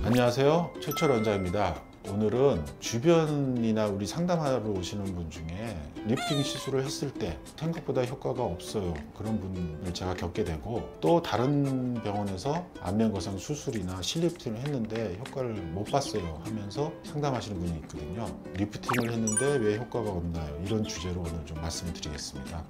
안녕하세요, 최철 원장입니다. 오늘은 주변이나 우리 상담하러 오시는 분 중에 리프팅 시술을 했을 때 생각보다 효과가 없어요, 그런 분을 제가 겪게 되고, 또 다른 병원에서 안면거상 수술이나 실리프팅을 했는데 효과를 못 봤어요 하면서 상담하시는 분이 있거든요. 리프팅을 했는데 왜 효과가 없나요? 이런 주제로 오늘 좀 말씀을 드리겠습니다.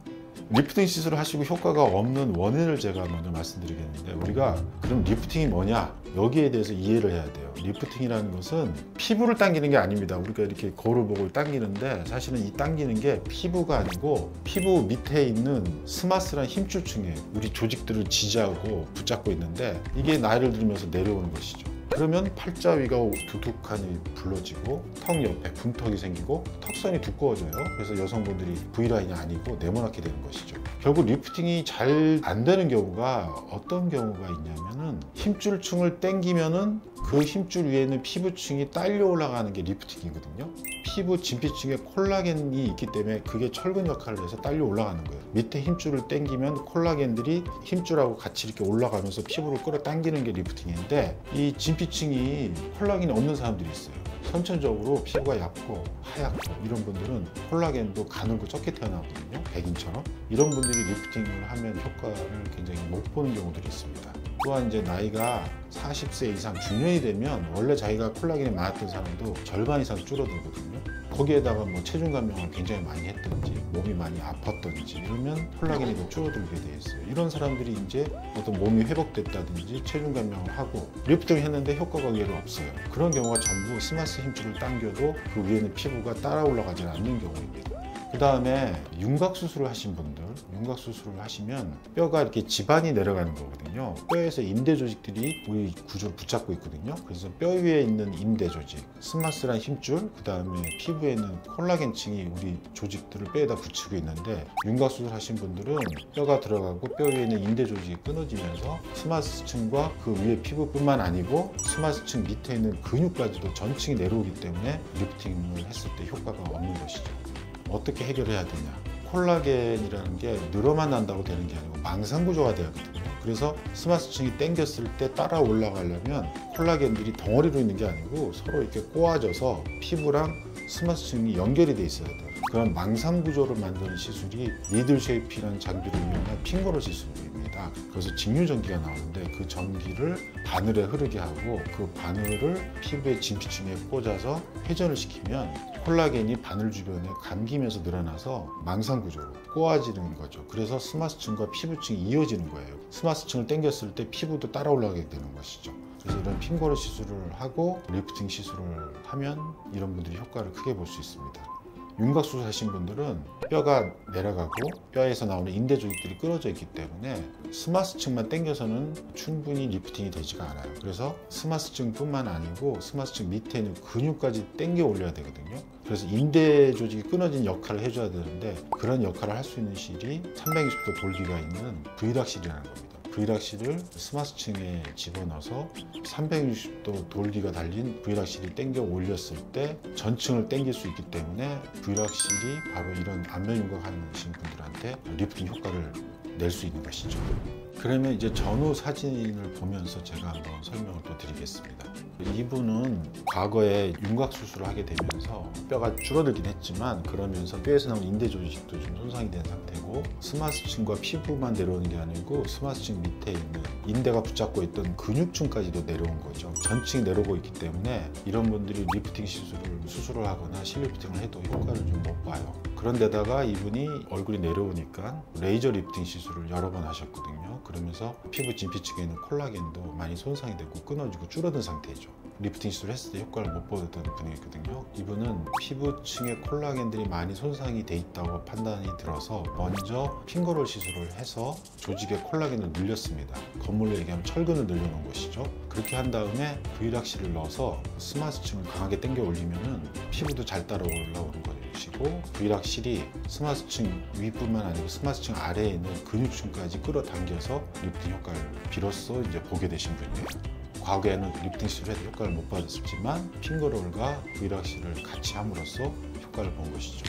리프팅 시술을 하시고 효과가 없는 원인을 제가 먼저 말씀드리겠는데, 우리가 그럼 리프팅이 뭐냐, 여기에 대해서 이해를 해야 돼요. 리프팅이라는 것은 피부를 당기는 게 아닙니다. 우리가 이렇게 거울을 보고 당기는데, 사실은 이 당기는 게 피부가 아니고 피부 밑에 있는 스마스라는 힘줄층에 우리 조직들을 지지하고 붙잡고 있는데, 이게 나이를 들면서 내려오는 것이죠. 그러면 팔자 위가 두둑하니 불러지고 턱 옆에 분턱이 생기고 턱선이 두꺼워져요. 그래서 여성분들이 V라인이 아니고 네모나게 되는 것이죠. 결국 리프팅이 잘 안 되는 경우가 어떤 경우가 있냐면은, 힘줄층을 당기면은 그 힘줄 위에 있는 피부층이 딸려 올라가는 게 리프팅이거든요. 피부 진피층에 콜라겐이 있기 때문에 그게 철근 역할을 해서 딸려 올라가는 거예요. 밑에 힘줄을 당기면 콜라겐들이 힘줄하고 같이 이렇게 올라가면서 피부를 끌어당기는 게 리프팅인데, 이 진피층이 콜라겐이 없는 사람들이 있어요. 선천적으로 피부가 얇고 하얗고 이런 분들은 콜라겐도 가늘고 적게 태어나거든요, 백인처럼. 이런 분들이 리프팅을 하면 효과를 굉장히 못 보는 경우들이 있습니다. 또한 이제 나이가 40세 이상 중년이 되면 원래 자기가 콜라겐이 많았던 사람도 절반 이상 줄어들거든요. 거기에다가 뭐 체중 감량을 굉장히 많이 했든지 몸이 많이 아팠든지 이러면 콜라겐이 더 줄어들게 돼 있어요. 이런 사람들이 이제 어떤 몸이 회복됐다든지 체중 감량을 하고 리프팅을 했는데 효과가 의외로 없어요. 그런 경우가 전부 스마스 힘줄을 당겨도 그 위에는 피부가 따라 올라가지 않는 경우입니다. 그 다음에 윤곽수술을 하신 분들, 윤곽수술을 하시면 뼈가 이렇게 지반이 내려가는 거거든요. 뼈에서 인대 조직들이 우리 구조를 붙잡고 있거든요. 그래서 뼈 위에 있는 인대 조직, 스마스란 힘줄, 그 다음에 피부에 있는 콜라겐층이 우리 조직들을 뼈에다 붙이고 있는데, 윤곽수술 하신 분들은 뼈가 들어가고 뼈 위에 있는 인대 조직이 끊어지면서 스마스층과 그 위에 피부뿐만 아니고 스마스층 밑에 있는 근육까지도 전층이 내려오기 때문에 리프팅을 했을 때 효과가 없는 것이죠. 어떻게 해결해야 되냐? 콜라겐이라는 게 늘어만 난다고 되는 게 아니고 망상구조가 되거든요. 그래서 스마스층이 당겼을 때 따라 올라가려면 콜라겐들이 덩어리로 있는 게 아니고 서로 이렇게 꼬아져서 피부랑 스마스층이 연결이 돼 있어야 돼요. 그런 망상구조를 만드는 시술이 니들 쉐이프라는 장비를 이용한 핑거롤 시술입니다. 그래서 직류전기가 나오는데, 그 전기를 바늘에 흐르게 하고 그 바늘을 피부의 진피층에 꽂아서 회전을 시키면 콜라겐이 바늘 주변에 감기면서 늘어나서 망상구조로 꼬아지는 거죠. 그래서 스마스층과 피부층이 이어지는 거예요. 스마스층을 당겼을 때 피부도 따라 올라가게 되는 것이죠. 그래서 이런 핑거롤 시술을 하고 리프팅 시술을 하면 이런 분들이 효과를 크게 볼 수 있습니다. 윤곽수술 하신 분들은 뼈가 내려가고 뼈에서 나오는 인대 조직들이 끊어져 있기 때문에 스마스층만 당겨서는 충분히 리프팅이 되지가 않아요. 그래서 스마스층뿐만 아니고 스마스층 밑에 있는 근육까지 당겨 올려야 되거든요. 그래서 인대 조직이 끊어진 역할을 해줘야 되는데, 그런 역할을 할 수 있는 실이 360도 돌기가 있는 V락실이라는 겁니다. V락실을 스마스층에 집어넣어서 360도 돌기가 달린 V락실이 당겨 올렸을 때 전층을 당길 수 있기 때문에 V락실이 바로 이런 안면윤곽 하시는 분들한테 리프팅 효과를 낼 수 있는 것이죠. 그러면 이제 전후 사진을 보면서 제가 한번 설명을 또 드리겠습니다. 이분은 과거에 윤곽 수술을 하게 되면서 뼈가 줄어들긴 했지만, 그러면서 뼈에서 나온 인대 조직도 좀 손상이 된 상태고, 스마스층과 피부만 내려오는 게 아니고 스마스층 밑에 있는 인대가 붙잡고 있던 근육층까지도 내려온 거죠. 전층이 내려오고 있기 때문에 이런 분들이 리프팅 수술을 하거나 실리프팅을 해도 효과를 좀 못 봐요. 그런데다가 이분이 얼굴이 내려오니까 레이저 리프팅 시술을 여러 번 하셨거든요. 그러면서 피부 진피층에 있는 콜라겐도 많이 손상이 되고 끊어지고 줄어든 상태죠. 리프팅 시술을 했을 때 효과를 못 보던 분이거든요. 이분은 피부층에 콜라겐들이 많이 손상이 돼 있다고 판단이 들어서 먼저 핑거롤 시술을 해서 조직에 콜라겐을 늘렸습니다. 건물로 얘기하면 철근을 늘려놓은 것이죠. 그렇게 한 다음에 V락실을 넣어서 스마스층을 강하게 당겨 올리면 피부도 잘 따라 올라오는 것이고, V락실이 스마스층 위뿐만 아니고 스마스층 아래에 있는 근육층까지 끌어당겨서 리프팅 효과를 비로소 이제 보게 되신 분이에요. 과거에는 리프팅 시술에도 효과를 못 받았지만 핑거롤과 V락실을 같이 함으로써 효과를 본 것이죠.